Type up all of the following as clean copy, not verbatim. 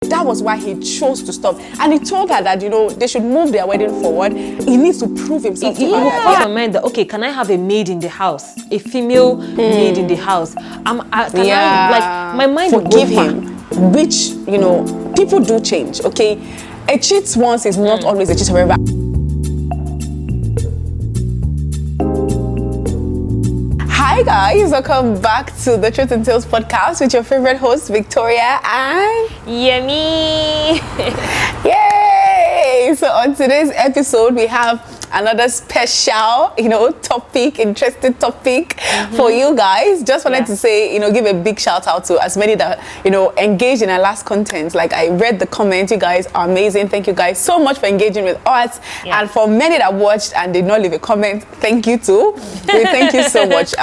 that was why he chose to stop. And he told her that, they should move their wedding forward. He needs to prove himself to her. It will cross my mind that, okay, can I have a maid in the house? A female maid in the house? My mind will forgive him. Which, people do change, okay? A cheat once is not always a cheat forever. Hi guys, welcome back to the Truthandtalespodcast with your favorite host, Victoria and Yemi. Yay! So on today's episode, we have another special, interesting topic for you guys. Just wanted to say, give a big shout out to as many that, engaged in our last content. Like I read the comments, you guys are amazing. Thank you guys so much for engaging with us. Yeah. And for many that watched and did not leave a comment, thank you too. We thank you so much.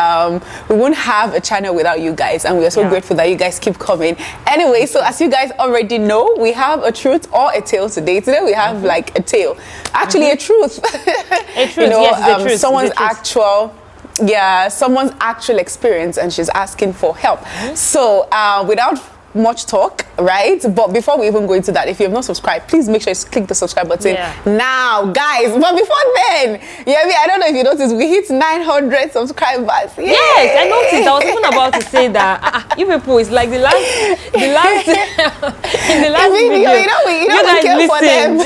We won't have a channel without you guys, and we are so grateful that you guys keep coming. Anyway, so as you guys already know, we have a truth or a tale today. Today we have like a tale. Actually a truth. A truth, yes, a truth. Someone's actual experience, and she's asking for help. So without much talk, right? But before we even go into that, if you have not subscribed, please make sure you click the subscribe button now, guys. But before then, I don't know if you noticed, we hit 900 subscribers. Yay! Yes, I noticed. I was even about to say that you people, it's like the last in the last video, you don't care for them.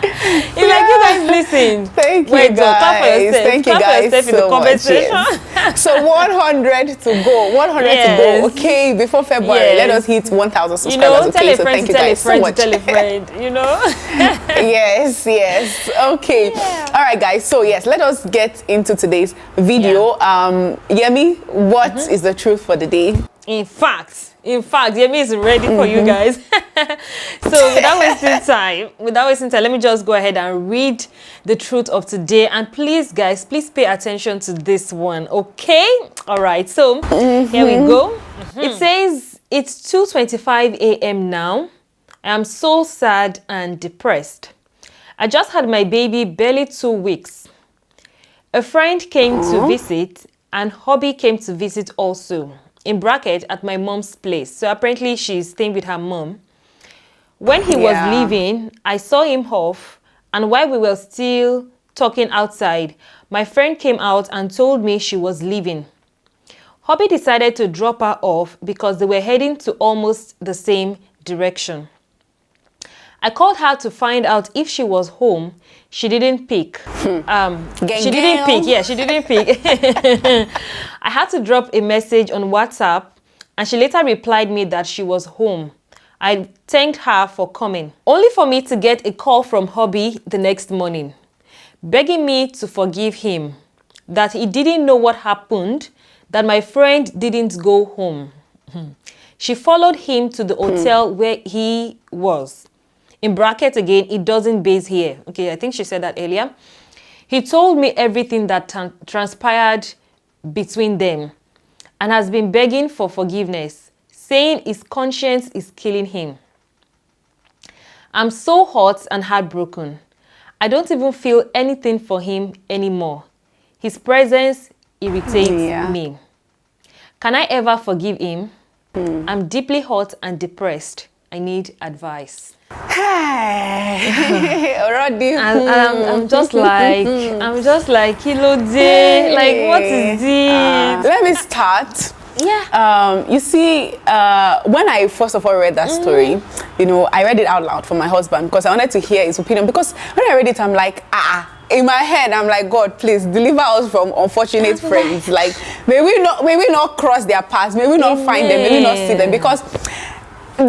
It's like you guys listen. Thank you guys. Thank you guys so much. Yes. So 100 to go. 100 to go. Okay, before February, let us hit 1,000 subscribers. Tell okay, a so friend, thank you guys so much. Tell a friend, Yes. Okay. Yeah. All right, guys. So yes, let us get into today's video. Yemi, what is the truth for the day? In fact, Yemi is ready for you guys. So without wasting time, let me just go ahead and read the truth of today. And please, guys, please pay attention to this one, okay? All right, so here we go. It says, it's 2:25 a.m. now. I am so sad and depressed. I just had my baby barely 2 weeks. A friend came to visit, and hubby came to visit also. In bracket, at my mom's place. So apparently she's staying with her mom. When he was leaving, I saw him off, and while we were still talking outside, my friend came out and told me she was leaving. Hubby decided to drop her off because they were heading to almost the same direction. I called her to find out if she was home. She didn't pick. She didn't pick. I had to drop a message on WhatsApp, and she later replied me that she was home. I thanked her for coming, only for me to get a call from hubby the next morning, begging me to forgive him, that he didn't know what happened, that my friend didn't go home. She followed him to the hotel where he was. In bracket again, it doesn't base here. Okay, I think she said that earlier. He told me everything that transpired between them and has been begging for forgiveness, saying his conscience is killing him. I'm so hurt and heartbroken. I don't even feel anything for him anymore. His presence irritates me. Can I ever forgive him? I'm deeply hurt and depressed. I need advice. Already. I'm just like, kilo day. Like, what is it? Let me start. You see, when I first of all read that story, I read it out loud for my husband because I wanted to hear his opinion. Because when I read it, I'm like, in my head, I'm like, God, please deliver us from unfortunate friends. Like, may we not cross their paths. May we not find them. May we not see them. Because to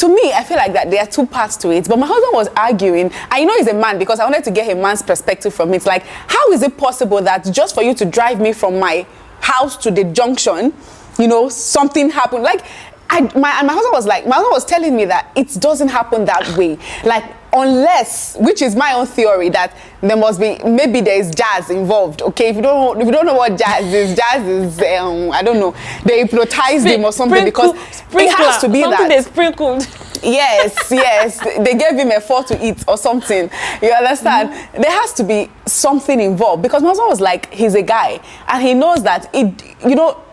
me, I feel like that there are two parts to it. But my husband was arguing. I know he's a man because I wanted to get a man's perspective from it. It's like, how is it possible that just for you to drive me from my house to the junction, something happened? Like, my husband was telling me that it doesn't happen that way. Like, unless, which is my own theory, that there must be, maybe there is jazz involved. Okay, if you don't know what jazz is I don't know, they hypnotized him or something, because it has to be something that they sprinkled. Yes. They gave him a 4 to eat or something. You understand? There has to be something involved, because my husband was like, he's a guy and he knows that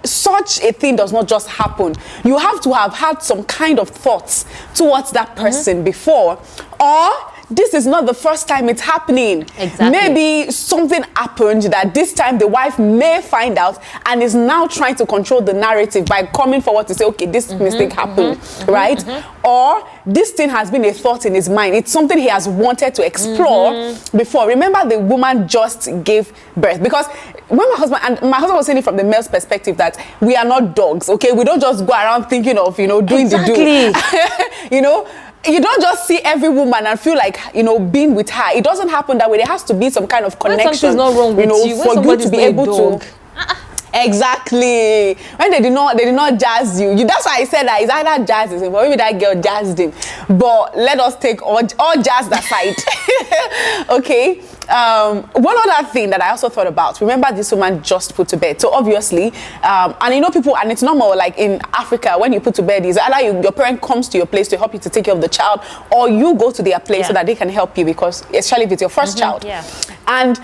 such a thing does not just happen. You have to have had some kind of thoughts towards that person before, or this is not the first time it's happening. Exactly. Maybe something happened that this time the wife may find out and is now trying to control the narrative by coming forward to say, okay, this mistake happened, right? Or this thing has been a thought in his mind. It's something he has wanted to explore before. Remember, the woman just gave birth. Because when my husband was saying it from the male's perspective, that we are not dogs, okay? We don't just go around thinking of, doing the do. You don't just see every woman and feel like, being with her. It doesn't happen that way. There has to be some kind of connection. When something's not wrong with you, for you to be able to. Exactly. When they did not jazz you. That's why I said that it's either jazz him, or maybe that girl jazzed him. But let us take all jazz aside. Okay. One other thing that I also thought about, remember, this woman just put to bed. So obviously, and people, and it's normal, like in Africa, when you put to bed, is either your parent comes to your place to help you to take care of the child, or you go to their place so that they can help you, because especially if it's your first child. Yeah. And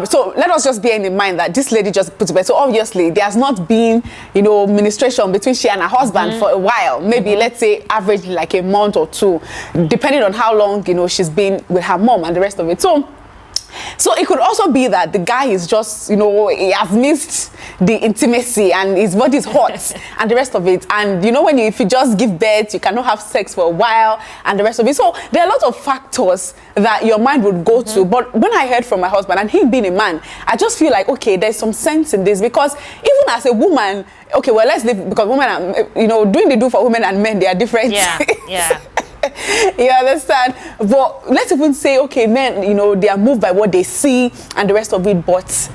so let us just bear in mind that this lady just put to bed. So obviously there has not been, ministration between she and her husband for a while. Maybe let's say averagely like a month or 2, depending on how long, she's been with her mom and the rest of it. So it could also be that the guy is just, he has missed the intimacy and his body is hot and the rest of it. And if you just give birth, you cannot have sex for a while and the rest of it. So there are a lot of factors that your mind would go to. But when I heard from my husband, and him being a man, I just feel like, okay, there's some sense in this, because even as a woman, okay, well, let's live, because women are, doing the do for women and men, they are different. Yeah. You understand? But let's even say, okay, men, they are moved by what they see and the rest of it. But,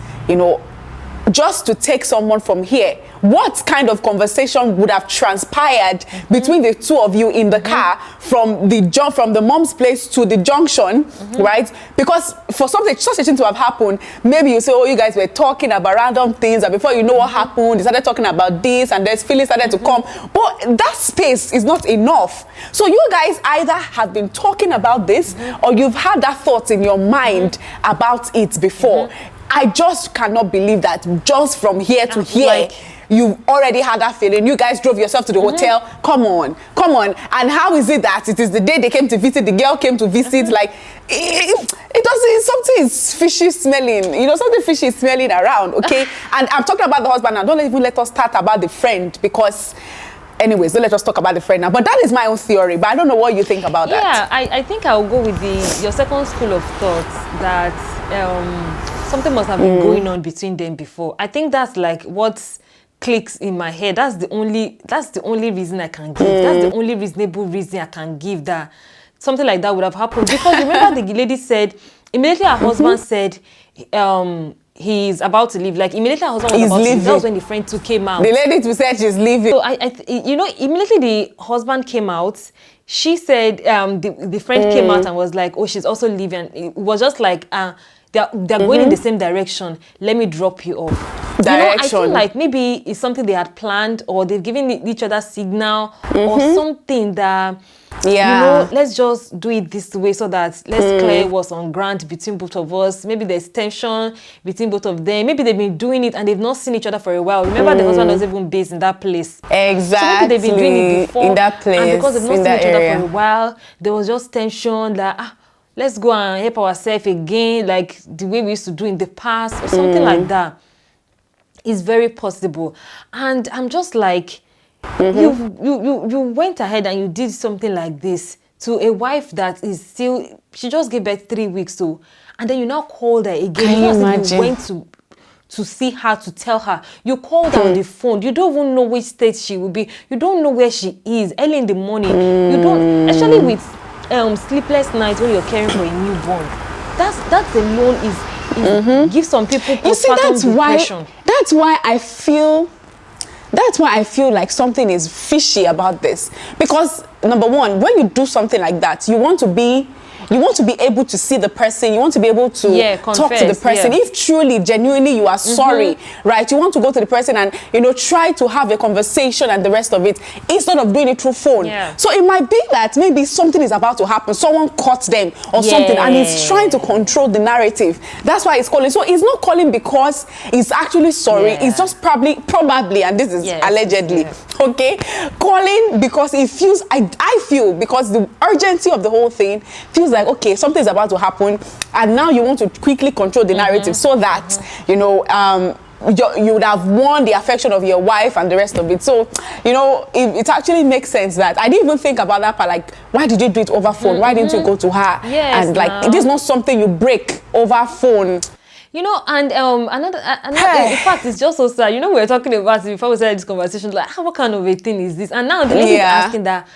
just to take someone from here, what kind of conversation would have transpired between the two of you in the car from the mom's place to the junction, right? Because for such a thing to have happened, maybe you say, oh, you guys were talking about random things, and before you know what happened, they started talking about this, and there's feelings started to come. But that space is not enough. So you guys either have been talking about this, or you've had that thought in your mind about it before. I just cannot believe that just from here to here, you already had that feeling. You guys drove yourself to the hotel. Come on. And how is it that it is the day they came to visit, the girl came to visit, like, it doesn't, something is fishy smelling, something fishy is smelling around, okay? And I'm talking about the husband now. Don't even let us start about the friend, because anyways, don't let us talk about the friend now. But that is my own theory, but I don't know what you think about that. Yeah, I think I'll go with your second school of thought, that something must have been going on between them before. I think that's like what clicks in my head. That's the only reason I can give. That's the only reasonable reason I can give that something like that would have happened. Because remember, the lady said, immediately her husband said, he's about to leave. Like immediately her husband was about to leave. That was when the friend too came out. The lady said she's leaving. So immediately the husband came out. She said the friend came out and was like, oh, she's also leaving. It was just like they're going in the same direction. Let me drop you off. I feel like maybe it's something they had planned, or they've given each other signal or something that, let's just do it this way so that let's clear what's on ground between both of us. Maybe there's tension between both of them. Maybe they've been doing it and they've not seen each other for a while. Remember, the husband was even based in that place. Exactly. So maybe they've been doing it before. In that place. And because they've not seen each other for a while, there was just tension that, let's go and help ourselves again, like the way we used to do in the past, or something like that. It's very possible. And I'm just like, you went ahead and you did something like this to a wife that is still, she just gave birth 3 weeks to, and then you now called her again. Can you imagine? You went to see her, to tell her. You called her on the phone. You don't even know which state she will be. You don't know where she is early in the morning. You don't, especially with sleepless nights when you're caring for a newborn. That alone is gives some people postpartum depression. That's why I feel like something is fishy about this. Because number one, when you do something like that, you want to be you want to be able to see the person, you want to be able to talk to the person. If truly, genuinely you are sorry, right? You want to go to the person and, you know, try to have a conversation and the rest of it, instead of doing it through phone. So it might be that maybe something is about to happen, someone caught them or something, and it's trying to control the narrative. That's why it's calling. So it's not calling because it's actually sorry. It's just probably, and this is allegedly, okay, calling because it feels, I feel, because the urgency of the whole thing feels like, okay, something's about to happen, and now you want to quickly control the narrative so that, you know, you would have won the affection of your wife and the rest of it. So, you know, it actually makes sense that I didn't even think about that part. Like, why did you do it over phone? Why didn't you go to her? And like, it is not something you break over phone. You know, and another in fact, it's just so sad. You know, we were talking about it before we started this conversation, like, what kind of a thing is this? And now the lady is asking that,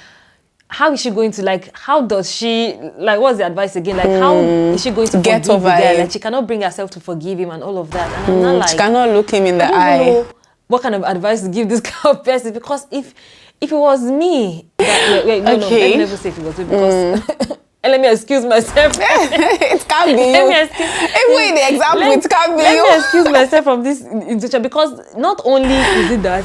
how is she going to, like, how does she, like, what's the advice again? Like, how is she going to get forgive over the guy? it? Like, she cannot bring herself to forgive him and all of that. And I'm not like, she cannot look him in the I don't eye. know what kind of advice to give this kind of person, because if it was me, no, let me never say if it was me, because and let me excuse myself. It can't be you. Even in the example, it can't be you. Let me excuse myself from this situation, because not only is it that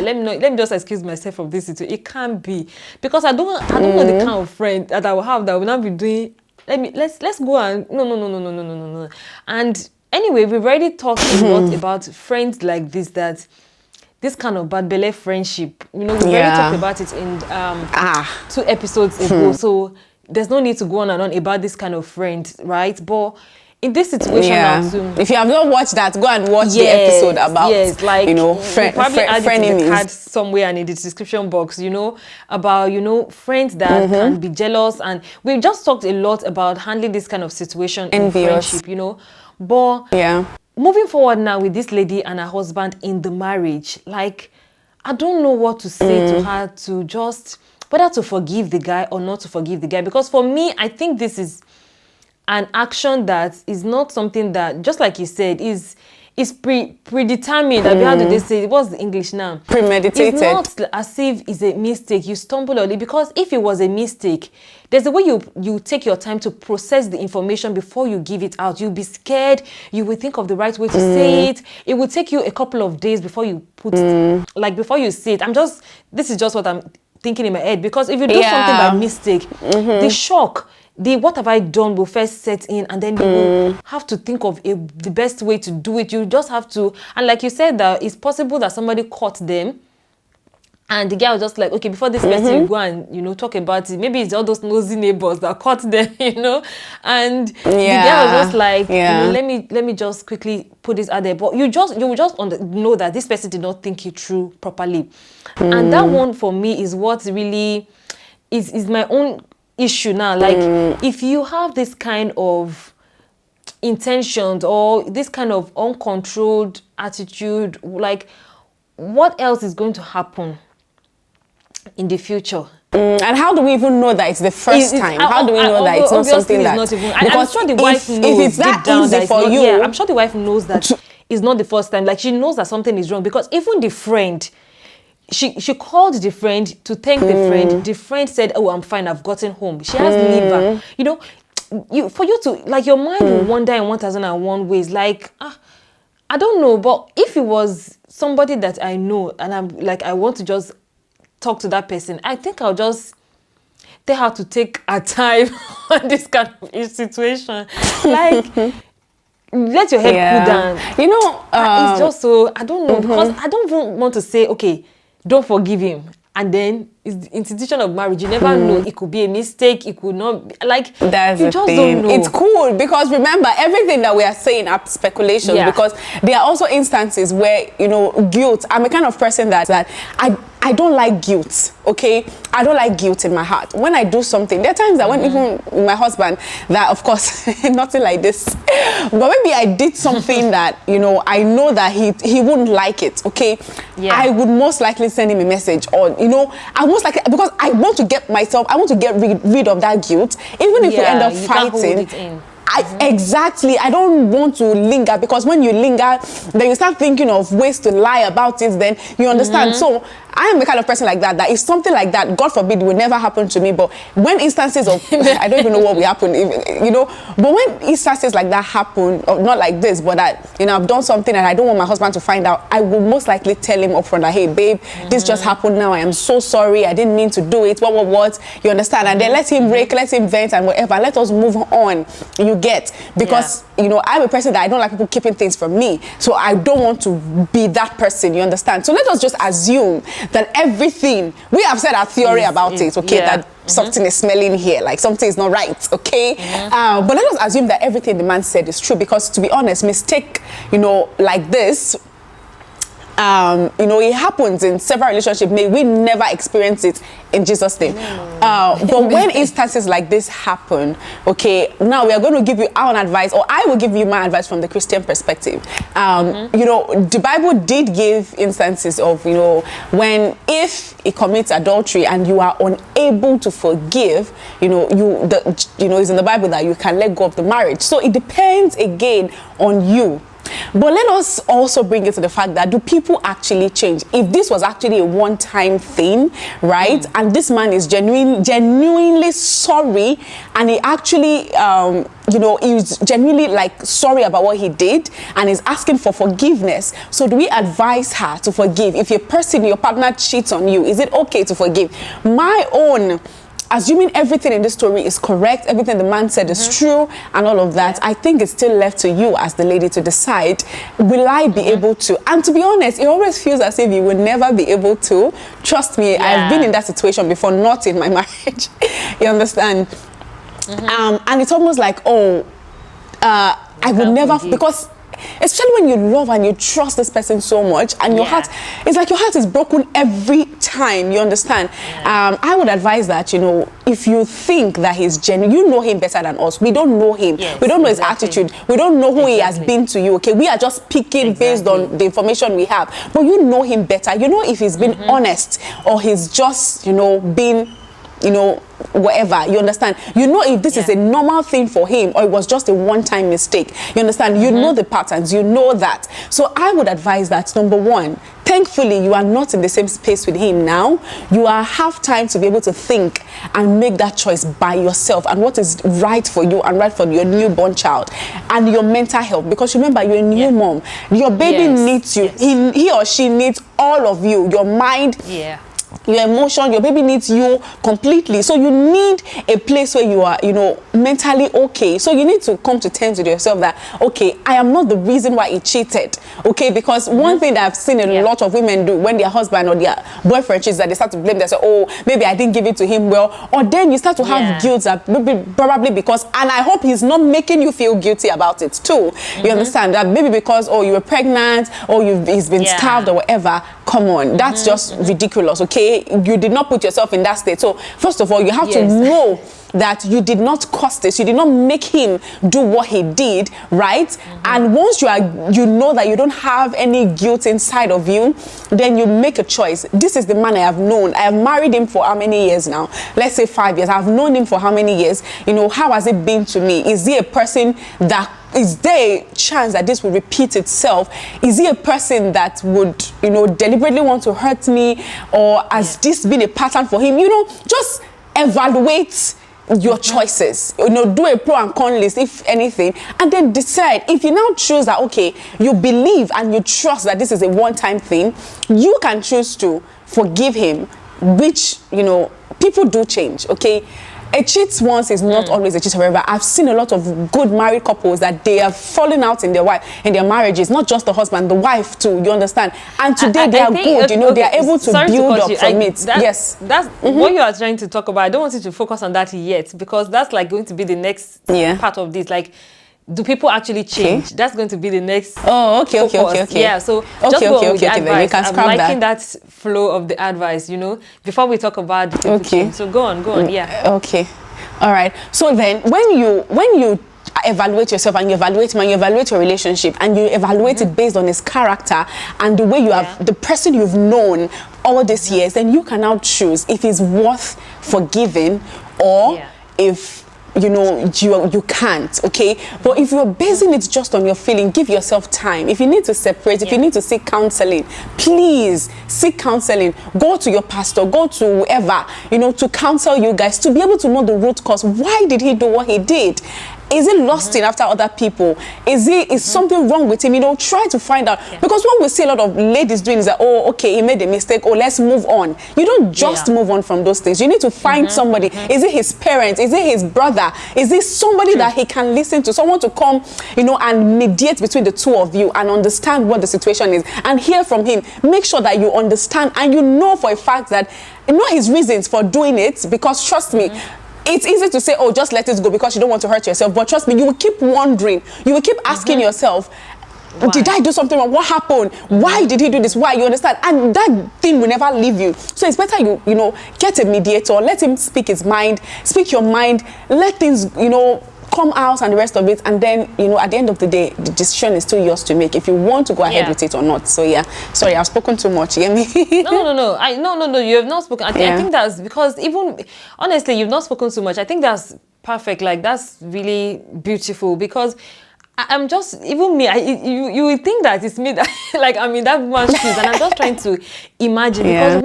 let me just excuse myself from this situation. It can't be, because I don't know the kind of friend that I will have that will not be doing. Let's go and no. And anyway, we've already talked a lot about friends like this, that this kind of bad belly friendship. You know, we already talked about it in 2 episodes ago. So there's no need to go on and on about this kind of friend, right? But in this situation now too, if you have not watched that, go and watch the episode about, like, you know, probably add it in the card somewhere and in the description box, you know, about, you know, friends that can be jealous. And we've just talked a lot about handling this kind of situation in friendship, you know. But moving forward now with this lady and her husband in the marriage, like, I don't know what to say to her, to just whether to forgive the guy or not to forgive the guy. Because for me, I think this is an action that is not something that, just like you said, is predetermined. How do they say? What's the English now? Premeditated. It's not as if it's a mistake. You stumble on it, because if it was a mistake, there's a way you take your time to process the information before you give it out. You'll be scared. You will think of the right way to say it. It will take you a couple of days before you put like before you say it. This is just what I'm thinking in my head, because if you do something by mistake, the shock, what have I done will first set in, and then you will have to think of the best way to do it. You just have to, and like you said, that it's possible that somebody caught them, and the guy was just like, okay, before this person, you go and, you know, talk about it. Maybe it's all those nosy neighbors that caught them, you know, and the guy was just like, you know, let me just quickly put this out there. But you will just know that this person did not think it through properly, and that one for me is what really is my own issue now. Like, if you have this kind of intentions or this kind of uncontrolled attitude, like, what else is going to happen in the future? And how do we even know that it's the first time? How do we know that it's not something that... Not even, I'm sure the wife knows. If it's that easy for you... Yeah, I'm sure the wife knows that it's not the first time. Like, she knows that something is wrong, because even the friend... She called the friend to thank the friend. The friend said, oh, I'm fine, I've gotten home. She has liver. You know, for you to, like, your mind will wander in 1001 ways. Like, I don't know, but if it was somebody that I know and I'm like, I want to just talk to that person, I think I'll just tell her to take her time on this kind of situation. Like, let your head cool down. You know, it's just so, I don't know, because I don't even want to say, okay, don't forgive him, and then it's the institution of marriage. You never know. It could be a mistake. It could not be, like, that's you the just thing. don't know. It's cool, because remember, everything that we are saying are speculations, because there are also instances where, you know, guilt. I'm a kind of person that I don't like guilt, okay? I don't like guilt in my heart. When I do something, there are times that when even with my husband, that of course, nothing like this, but maybe I did something that, you know, I know that he wouldn't like it, okay? I would most likely send him a message, or, you know, I most likely, because I want to get rid of that guilt, even if we end up fighting. Exactly. I don't want to linger, because when you linger, then you start thinking of ways to lie about it, then you understand. So I am the kind of person like that if something like that, God forbid, will never happen to me, but when instances of, I don't even know what will happen, but when instances like that happen, or not like this, but that, I've done something and I don't want my husband to find out, I will most likely tell him upfront that, hey, babe, this just happened now. I am so sorry. I didn't mean to do it. What? You understand? And then let him break, let him vent and whatever. Let us move on. You get? Because, I'm a person that I don't like people keeping things from me. So I don't want to be that person. You understand? So let us just assume that everything, we have said our theory about it, okay? That something is smelling here, like something is not right, okay? But let us assume that everything the man said is true, because to be honest, mistake, like this, it happens in several relationships. May we never experience it in Jesus' name. But when instances like this happen, okay, now we are going to give you our advice, or I will give you my advice from the Christian perspective. The Bible did give instances of, if he commits adultery and you are unable to forgive, it's in the Bible that you can let go of the marriage. So it depends again on you. But let us also bring it to the fact that do people actually change? If this was actually a one-time thing, right? And this man is genuinely sorry, and he actually, he's genuinely like sorry about what he did and is asking for forgiveness. So do we advise her to forgive? If your partner cheats on you, is it okay to forgive? My own, assuming everything in this story is correct, everything the man said is true, and all of that, I think it's still left to you as the lady to decide, will I be able to? And to be honest, it always feels as if you will never be able to. Trust me, I've been in that situation before, not in my marriage. You understand? And it's almost like, I would never, because especially when you love and you trust this person so much, and your heart, it's like your heart is broken every time, you understand? I would advise that, if you think that he's genuine, you know him better than us. We don't know him. We don't know his attitude. We don't know who he has been to you, okay? We are just picking based on the information we have. But you know him better. You know if he's been honest, or he's just, been, whatever, you understand? You know if this is a normal thing for him, or it was just a one-time mistake. You understand? You know the patterns, you know that. So I would advise that, number one, thankfully you are not in the same space with him now. You have time to be able to think and make that choice by yourself, and what is right for you and right for your newborn child and your mental health. Because remember, you're a new mom. Your baby needs you. He or she needs all of you. Your mind, your emotion, your baby needs you completely. So you need a place where you are, mentally okay. So you need to come to terms with yourself that, okay, I am not the reason why he cheated. Okay, because one thing that I've seen a lot of women do when their husband or their boyfriend cheats, that they start to blame, they say, oh, maybe I didn't give it to him well. Or then you start to have guilt that maybe, probably because, and I hope he's not making you feel guilty about it too. You understand? That maybe because, you were pregnant, or he's been starved or whatever. Come on, that's just ridiculous, okay? You did not put yourself in that state. So first of all, you have to know that you did not cause this. You did not make him do what he did, right? And once you know that you don't have any guilt inside of you, then you make a choice. This is the man I have known. I have married him for how many years now? Let's say 5 years. I've known him for how many years? How has it been to me? Is he a person that, is there a chance that this will repeat itself? Is he a person that would, deliberately want to hurt me? Or has this been a pattern for him? Just evaluate your choices. Do a pro and con list, if anything, and then decide. If you now choose that, okay, you believe and you trust that this is a one-time thing, you can choose to forgive him, which, people do change, okay? A cheat once is not always a cheat forever. I've seen a lot of good married couples that they are falling out in their marriages, not just the husband, the wife too, you understand? And today they are good, they are able to build up from it. That's what you are trying to talk about. I don't want you to focus on that yet, because that's like going to be the next part of this. Like, do people actually change? That's going to be the next focus. Yeah, so just go on with the advice. I'm liking that flow of the advice, before we talk about the people change. So go on, Okay. All right. So then when you evaluate yourself and you evaluate him and you evaluate your relationship and you evaluate it based on his character and the way you have, the person you've known all these years, then you can now choose if he's worth forgiving or if you can't, okay? But if you're basing it just on your feeling, give yourself time. If you need to separate, if you need to seek counseling, please seek counseling. Go to your pastor, go to whoever, to counsel you guys, to be able to know the root cause. Why did he do what he did? Is he lusting after other people? Is something wrong with him? Try to find out. Because what we see a lot of ladies doing is that, oh, okay, he made a mistake. Oh, let's move on. You don't just move on from those things. You need to find somebody. Is it his parents? Is it his brother? Is it somebody that he can listen to? Someone to come, and mediate between the two of you and understand what the situation is and hear from him. Make sure that you understand and you know for a fact that his reasons for doing it, because trust me, it's easy to say, oh, just let it go because you don't want to hurt yourself. But trust me, you will keep wondering. You will keep asking yourself, did I do something wrong? What happened? Why did he do this? Why? You understand? And that thing will never leave you. So it's better you get a mediator. Let him speak his mind. Speak your mind. Let things, come out and the rest of it. And then, at the end of the day, the decision is still yours to make if you want to go ahead with it or not. So yeah, sorry, I've spoken too much. You get me? No. You have not spoken. I think that's because honestly, you've not spoken too much. I think that's perfect. Like, that's really beautiful because I'm just, even me, you would think that it's me that, like, I'm in that woman's shoes, and I'm just trying to imagine because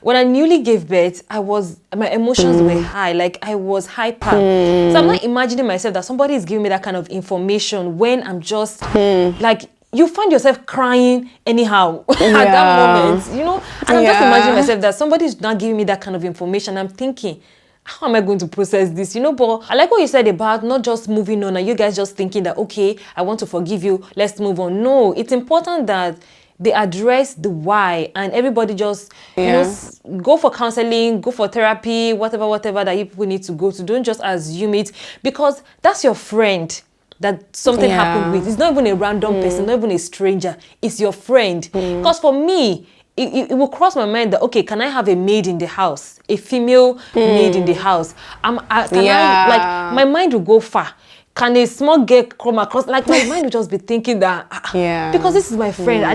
when I newly gave birth, my emotions were high, like I was hyper. So I'm not imagining myself that somebody is giving me that kind of information when I'm just like, you find yourself crying anyhow at that moment, and I'm just imagining myself that somebody is not giving me that kind of information. I'm thinking, how am I going to process this? But I like what you said about not just moving on and you guys just thinking that, okay, I want to forgive you, let's move on. No, it's important that they address the why and everybody just, go for counseling, go for therapy, whatever that you people need to go to. Don't just assume it because that's your friend that something happened with. It's not even a random person, not even a stranger. It's your friend. Because for me, it will cross my mind that, okay, can I have a maid in the house? A female maid in the house? My mind will go far. Can a small girl come across? Like, my mind will just be thinking that, because this is my friend,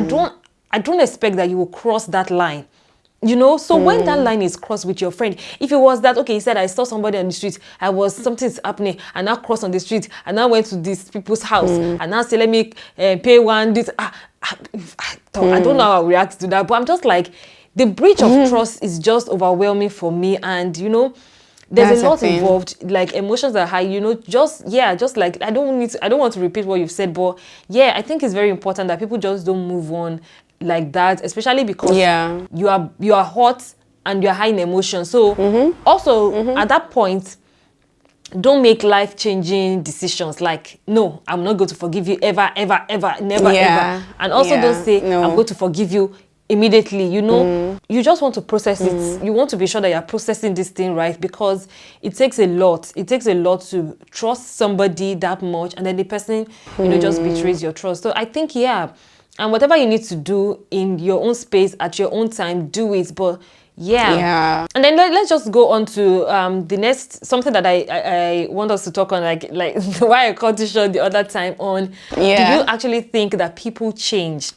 I don't expect that you will cross that line. So when that line is crossed with your friend, if it was that, okay, he said, I saw somebody on the street, something's happening, and now crossed on the street, and now went to these people's house, and now say, let me pay one, this, I don't know how I react to that, but I'm just like, the breach of trust is just overwhelming for me, and, there's a lot involved, like emotions are high, just like, I don't want to repeat what you've said, but I think it's very important that people just don't move on like that, especially because you are hot and you're high in emotion. So also at that point, don't make life-changing decisions like, no, I'm not going to forgive you ever, never, ever. And also don't say, I'm going to forgive you immediately. You just want to process it. You want to be sure that you're processing this thing right, because it takes a lot. It takes a lot to trust somebody that much, and then the person, just betrays your trust. So I think, and whatever you need to do in your own space at your own time, do it. But and then let's just go on to the next, something that I want us to talk on, like why I called this show the other time on. Do you actually think that people change?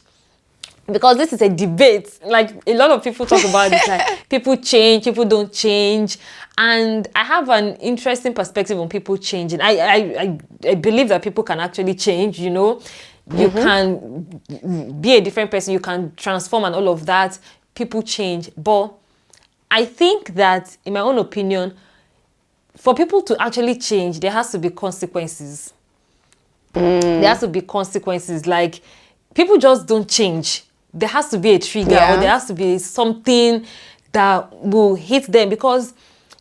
Because this is a debate. Like, a lot of people talk about it, like people change, people don't change. And I have an interesting perspective on people changing. I believe that people can actually change, You can be a different person, you can transform and all of that. People change. But I think that, in my own opinion, for people to actually change, there has to be consequences. There has to be consequences. Like, people just don't change. There has to be a trigger, or there has to be something that will hit them, because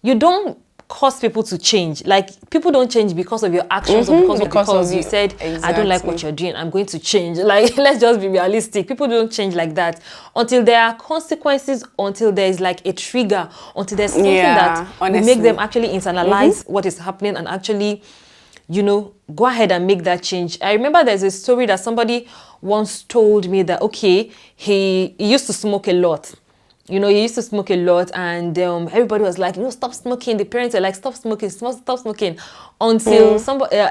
you don't cause people to change. Like, people don't change because of your actions or because you said, I don't like what you're doing, I'm going to change. Like, let's just be realistic. People don't change like that until there are consequences, until there is like a trigger, until there's something that will make them actually internalize what is happening and actually, go ahead and make that change. I remember there's a story that somebody once told me that, okay, he used to smoke a lot. He used to smoke a lot, and everybody was like, stop smoking. The parents are like, stop smoking, stop smoking. Until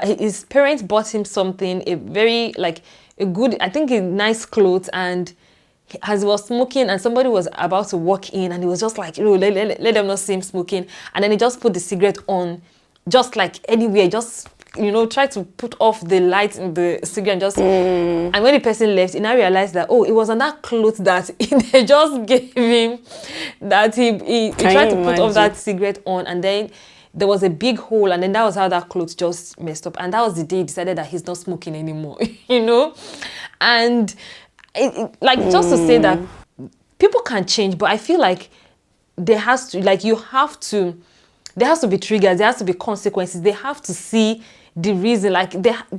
his parents bought him something, a very, like, a good, I think, a nice clothes, and as he was smoking, and somebody was about to walk in, and he was just like, let them not see him smoking. And then he just put the cigarette on just like anywhere, just try to put off the light in the cigarette and just. And when the person left, he now realized that it was on that cloth that they just gave him, that he tried to put off that cigarette on, and then there was a big hole, and then that was how that cloth just messed up. And that was the day he decided that he's not smoking anymore, And just to say that people can change, but I feel like there has to be triggers, there has to be consequences, they have to see the reason,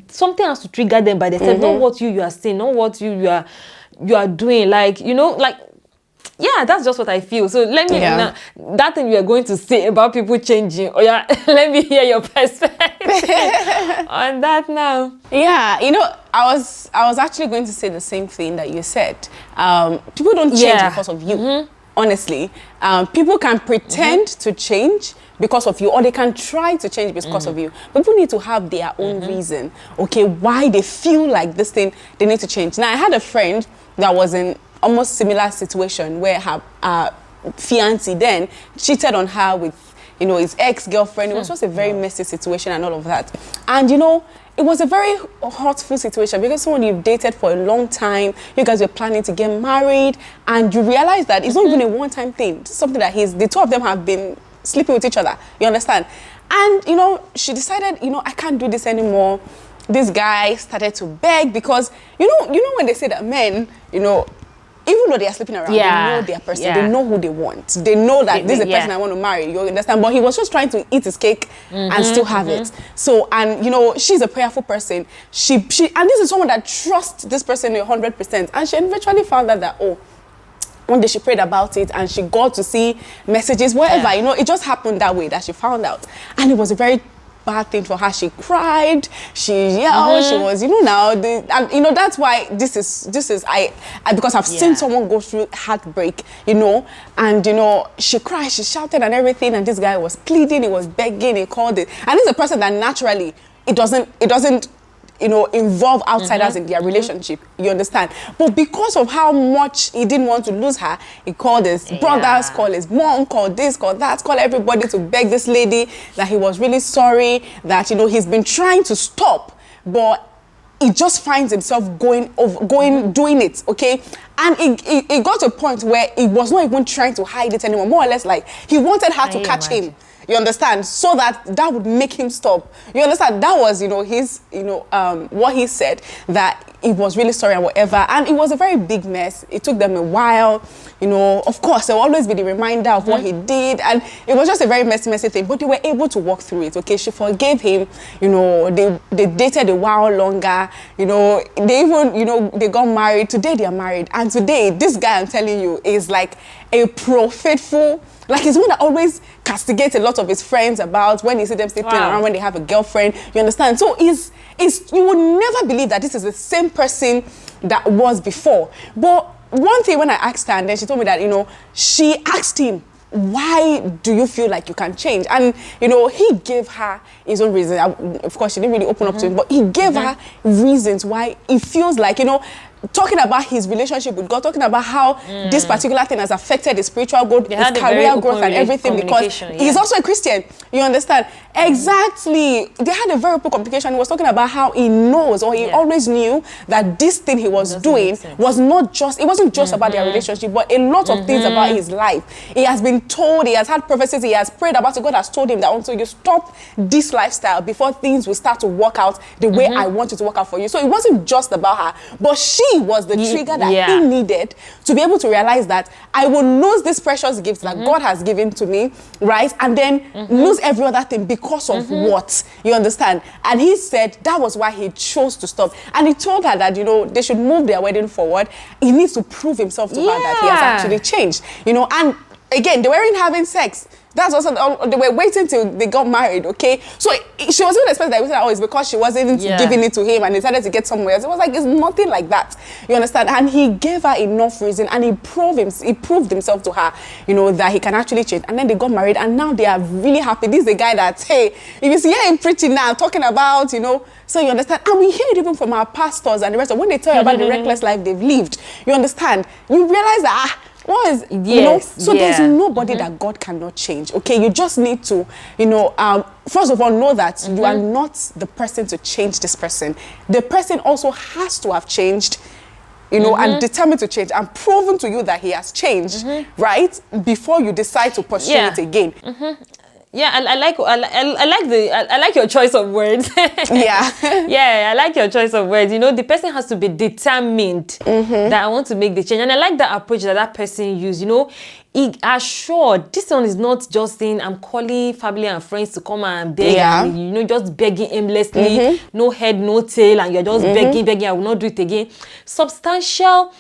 something has to trigger them by themselves, not what you are saying, not what you are doing, that's just what I feel. So let me now, that thing you are going to say about people changing, let me hear your perspective on that now. Yeah, I was actually going to say the same thing that you said. People don't change because of you. Honestly, people can pretend to change because of you, or they can try to change because of you. But people need to have their own reason, why they feel like this thing, they need to change. Now, I had a friend that was in almost similar situation where her fiancé then cheated on her with, his ex-girlfriend. It was just a very messy situation and all of that. And, it was a very hurtful situation because someone you've dated for a long time, you guys were planning to get married, and you realize that it's not even a one-time thing. It's something that the two of them have been sleeping with each other. You understand? And, she decided, I can't do this anymore. This guy started to beg because, when they say that men, even though they are sleeping around, they know their person, they know who they want. They know that this is the person I want to marry, you understand? But he was just trying to eat his cake and still have it. So, and she's a prayerful person. She and this is someone that trusts this person 100%. And she eventually found out that, one day she prayed about it and she got to see messages, whatever, it just happened that way that she found out. And it was a very bad thing for her. She cried, she yelled, she was, and that's why this is I because I've seen someone go through heartbreak, and she cried, she shouted and everything, and this guy was pleading, he was begging, he called it, and this is a person that naturally it doesn't involve outsiders in their relationship, you understand? But because of how much he didn't want to lose her, he called his brothers, called his mom, called this, called that, called everybody to beg this lady that he was really sorry, that, he's been trying to stop, but he just finds himself doing it, And it got to a point where he was not even trying to hide it anymore, more or less like he wanted her to catch him. You understand? So that would make him stop. You understand? That was, his, what he said, that he was really sorry and whatever. And it was a very big mess. It took them a while. Of course, there will always be the reminder of what he did. And it was just a very messy thing. But they were able to walk through it, She forgave him. They dated a while longer. They even, they got married. Today, they are married. And today, this guy, I'm telling you, is like a faithful. Like, he's one that always castigates a lot of his friends about when he sees them sleeping around, when they have a girlfriend. You understand? So you would never believe that this is the same person that was before. But one thing, when I asked her, and then she told me that, she asked him, why do you feel like you can change? And, he gave her his own reasons. Of course, she didn't really open up to him, but he gave her reasons why he feels like, talking about his relationship with God, talking about how this particular thing has affected his spiritual growth, his career growth and everything, because he's also a Christian. You understand? Exactly. They had a very open communication. He was talking about how he knows, or he always knew, that this thing he was doing was not just, it wasn't just about their relationship, but a lot of things about his life. He has been told, he has had prophecies, he has prayed about it. God has told him that until you stop this lifestyle, before things will start to work out the way I want it to work out for you. So it wasn't just about her, but she was the trigger that he needed to be able to realize that I will lose this precious gift that God has given to me, right? And then lose every other thing because of what? You understand? And he said that was why he chose to stop. And he told her that, they should move their wedding forward. He needs to prove himself to her that he has actually changed, and again, they weren't having sex. That's also, they were waiting till they got married, So she wasn't expecting that, it's because she wasn't giving it to him and decided to get somewhere else. It was like, it's nothing like that. You understand? And he gave her enough reason, and he proved himself to her, that he can actually change. And then they got married, and now they are really happy. This is the guy that, hey, if you see him preaching now, talking about, so you understand? And we hear it even from our pastors and the rest of when they tell you about the reckless life they've lived. You understand? You realize that, what is, you know, Yes, so there's yeah. nobody that God cannot change, okay? You just need to, you know, first of all, know that you are not the person to change this person. The person also has to have changed, you know, and determined to change and proven to you that he has changed, right? Before you decide to pursue it again. Yeah, I like your choice of words. Yeah. Yeah, I like your choice of words. You know, the person has to be determined that I want to make the change. And I like that approach that person used. You know, he assured this one is not just saying I'm calling family and friends to come and beg and, you know, just begging aimlessly, no head, no tail, and you're just begging, I will not do it again. Substantial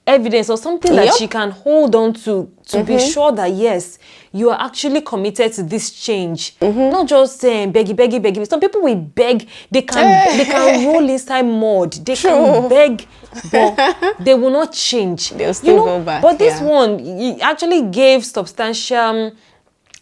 evidence or something that she can hold on to be sure that yes, you are actually committed to this change. Not just begging. Some people will beg, they can roll inside mud, they can beg, but they will not change. They'll still go back. But this one, he actually gave substantial.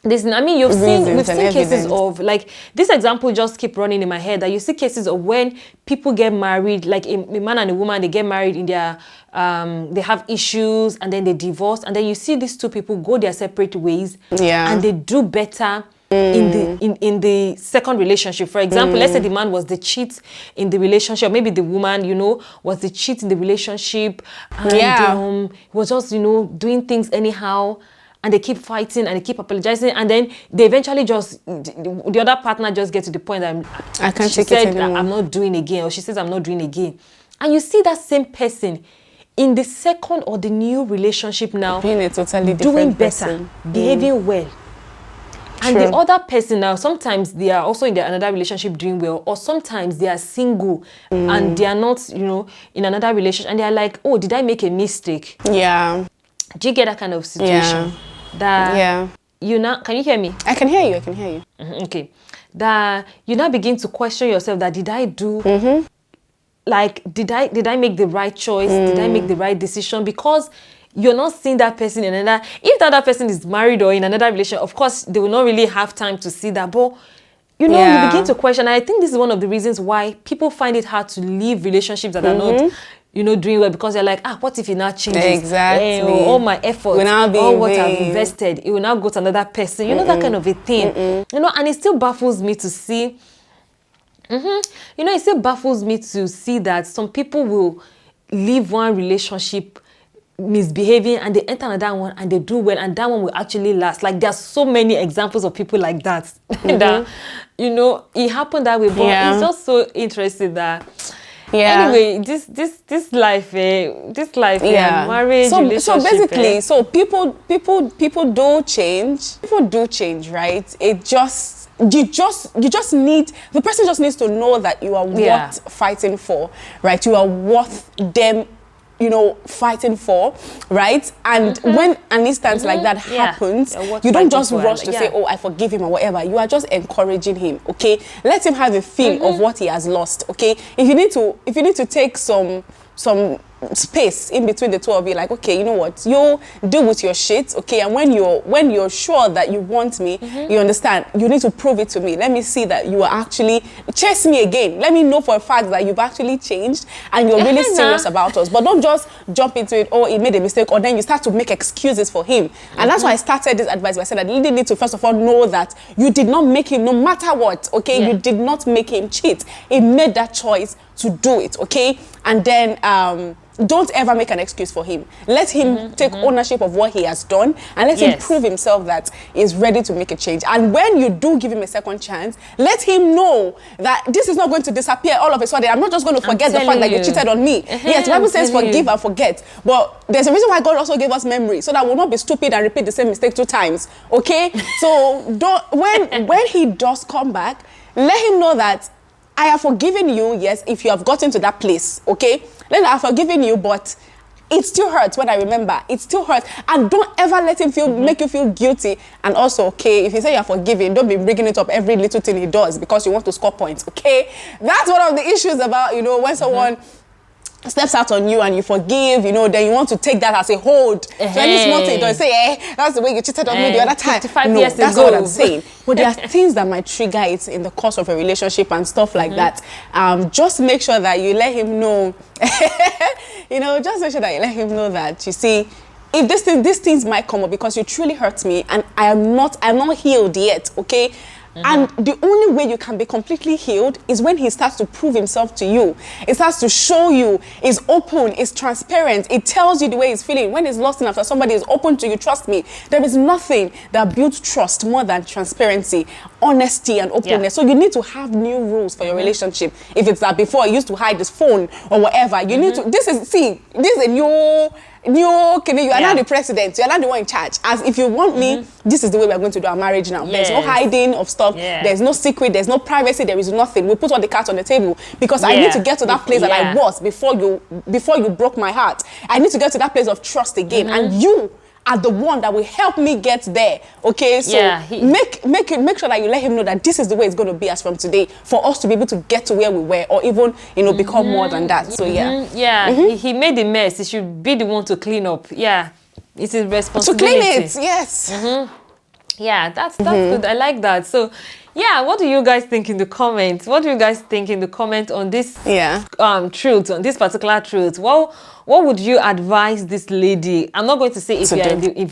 Listen, I mean, we've seen cases of, like, this example just keep running in my head, that you see cases of when people get married, like a man and a woman, they get married in their, they have issues and then they divorce, and then you see these two people go their separate ways and they do better in the second relationship. For example, let's say the man was the cheat in the relationship, maybe the woman, you know, was the cheat in the relationship, and was just, you know, doing things anyhow. And they keep fighting and they keep apologizing, and then they eventually just, the other partner just gets to the point that I can't she take it said anymore. I'm not doing again, or she says I'm not doing again. And you see that same person in the second or the new relationship now being a totally different doing better, person. behaving well. And the other person now, sometimes they are also in their another relationship doing well, or sometimes they are single and they are not, you know, in another relationship, and they are like, oh, did I make a mistake? Yeah. Do you get that kind of situation? That you now, can you hear me? I can hear you. Okay. That you now begin to question yourself, that did I do, like, did I make the right choice? Did I make the right decision? Because you're not seeing that person in another, if the other person is married or in another relationship, of course, they will not really have time to see that. But, you know, you begin to question. And I think this is one of the reasons why people find it hard to leave relationships that are not, you know, doing well, because they're like, what if it now changes? Exactly. All my efforts, all what I've invested, it will now go to another person. You know, that kind of a thing. You know, and it still baffles me to see, you know, it still baffles me to see that some people will leave one relationship misbehaving and they enter another one and they do well, and that one will actually last. Like, there's so many examples of people like that. That, you know, it happened that way. But it's just so interesting that anyway, this life, marriage, relationship. So basically, so people do change. People do change, right? It just, you just need, the person just needs to know that you are worth fighting for, right? You are worth them, you know, fighting for, right? And when an instance like that happens, you don't just rush to say, oh, I forgive him or whatever. You are just encouraging him, okay? Let him have a feel of what he has lost, okay? If you need to take some space in between the two of you, like, okay, you know what, you deal with your shit, okay? And when you're sure that you want me, you understand, you need to prove it to me. Let me see that you are actually, chase me again. Let me know for a fact that you've actually changed and you're really serious about us. But don't just jump into it, oh, he made a mistake, or then you start to make excuses for him. And that's why I started this advice by saying that you need to first of all know that you did not make him, no matter what, okay? You did not make him cheat. He made that choice to do it, okay? And then don't ever make an excuse for him. Let him take ownership of what he has done, and let him prove himself that he's ready to make a change. And when you do give him a second chance, let him know that this is not going to disappear all of a sudden. I'm not just going to forget the fact that you cheated on me. Yes, the Bible says forgive and forget. But there's a reason why God also gave us memory, so that we'll not be stupid and repeat the same mistake 2 times. Okay? So when he does come back, let him know that I have forgiven you, yes, if you have gotten to that place, okay? Then I have forgiven you, but it still hurts when I remember. It still hurts. And don't ever let him make you feel guilty. And also, okay, if you say you're forgiving, don't be bringing it up every little thing he does because you want to score points, okay? That's one of the issues about, you know, when someone steps out on you and you forgive, you know, then you want to take that as a hold. So any small thing, don't say, that's the way you cheated on me the other time. 55 no, years that's ago. what I'm saying. But there are things that might trigger it in the course of a relationship and stuff like that. Just make sure that you let him know, you know, just make sure that you let him know that, you see, if these things might come up because you truly hurt me and I'm not healed yet, okay? And the only way you can be completely healed is when he starts to prove himself to you. It starts to show you, is open, is transparent. It tells you the way he's feeling. When he's lost after somebody is open to you, trust me, there is nothing that builds trust more than transparency, honesty, and openness. So you need to have new rules for your relationship. If it's that before he used to hide his phone or whatever, you need to, this is a new, you are now the president, you are now the one in charge. As if you want me, this is the way we are going to do our marriage now. There's no hiding of stuff, there's no secret, there's no privacy, there is nothing. We put all the cards on the table because I need to get to that place that I was before you broke my heart. I need to get to that place of trust again, and you are the one that will help me get there. Okay, so make sure that you let him know that this is the way it's going to be as from today, for us to be able to get to where we were, or even become more than that. So he made the mess. He should be the one to clean up. Yeah, it's his responsibility to clean it. Yes. Yeah, that's good. I like that. So yeah, what do you guys think in the comments? What do you guys think in the comment on this truth, on this particular truth? What would you advise this lady? I'm not going to say if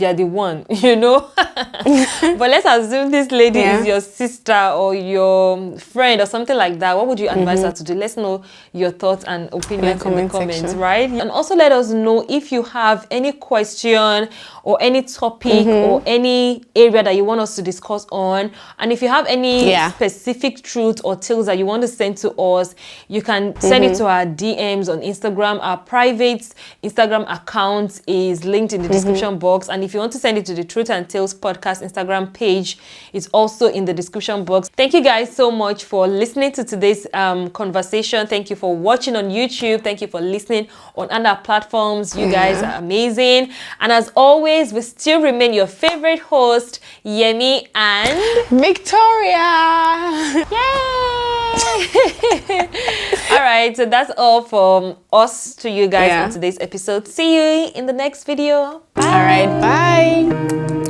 you're the one, but let's assume this lady is your sister or your friend or something like that. What would you advise her to do? Let's know your thoughts and opinions in the comments, right? And also let us know if you have any question or any topic or any area that you want us to discuss on. And if you have any specific truth or tales that you want to send to us, you can send it to our DMs on Instagram. Our private Instagram account is linked in the description box, and if you want to send it to the Truth and Tales podcast Instagram page, it's also in the description box. Thank you guys so much for listening to today's conversation. Thank you for watching on YouTube. Thank you for listening on other platforms. You guys are amazing, and as always, we still remain your favorite host, Yemi and Victoria. Yay! All right, so that's all from us to you guys on today's episode. See you in the next video. Bye. All right, bye.